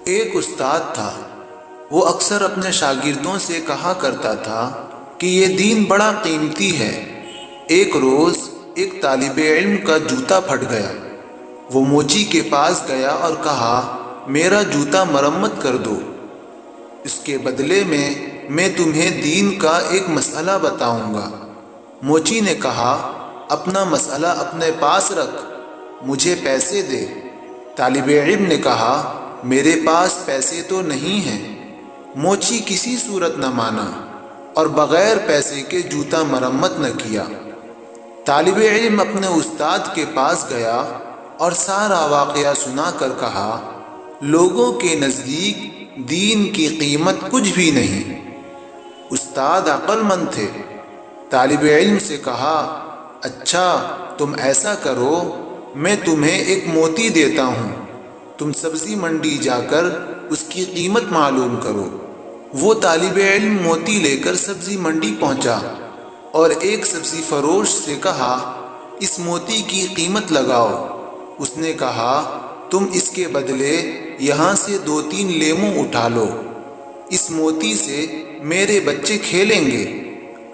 ایک استاد تھا، وہ اکثر اپنے شاگردوں سے کہا کرتا تھا کہ یہ دین بڑا قیمتی ہے۔ ایک روز ایک طالب علم کا جوتا پھٹ گیا۔ وہ موچی کے پاس گیا اور کہا، میرا جوتا مرمت کر دو، اس کے بدلے میں تمہیں دین کا ایک مسئلہ بتاؤں گا۔ موچی نے کہا، اپنا مسئلہ اپنے پاس رکھ، مجھے پیسے دے۔ طالب علم نے کہا، میرے پاس پیسے تو نہیں ہیں۔ موچی کسی صورت نہ مانا اور بغیر پیسے کے جوتا مرمت نہ کیا۔ طالب علم اپنے استاد کے پاس گیا اور سارا واقعہ سنا کر کہا، لوگوں کے نزدیک دین کی قیمت کچھ بھی نہیں۔ استاد عقل مند تھے۔ طالب علم سے کہا، اچھا تم ایسا کرو، میں تمہیں ایک موتی دیتا ہوں، تم سبزی منڈی جا کر اس کی قیمت معلوم کرو۔ وہ طالب علم موتی لے کر سبزی منڈی پہنچا اور ایک سبزی فروش سے کہا، اس موتی کی قیمت لگاؤ۔ اس نے کہا، تم اس کے بدلے یہاں سے 2-3 لیموں اٹھا لو، اس موتی سے میرے بچے کھیلیں گے۔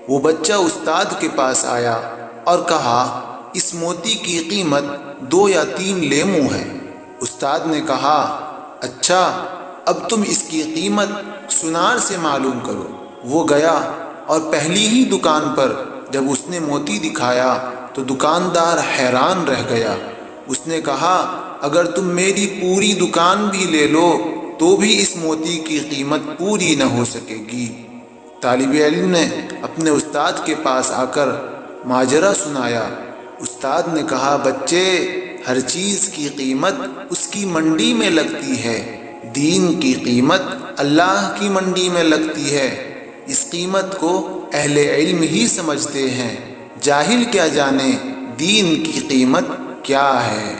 وہ بچہ استاد کے پاس آیا اور کہا، اس موتی کی قیمت 2 یا 3 لیموں ہے۔ استاد نے کہا، اچھا اب تم اس کی قیمت سنار سے معلوم کرو۔ وہ گیا اور پہلی ہی دکان پر جب اس نے موتی دکھایا تو دکاندار حیران رہ گیا۔ اس نے کہا، اگر تم میری پوری دکان بھی لے لو تو بھی اس موتی کی قیمت پوری نہ ہو سکے گی۔ طالب علم نے اپنے استاد کے پاس آ کر ماجرا سنایا۔ استاد نے کہا، بچے، ہر چیز کی قیمت اس کی منڈی میں لگتی ہے، دین کی قیمت اللہ کی منڈی میں لگتی ہے۔ اس قیمت کو اہل علم ہی سمجھتے ہیں، جاہل کیا جانے دین کی قیمت کیا ہے۔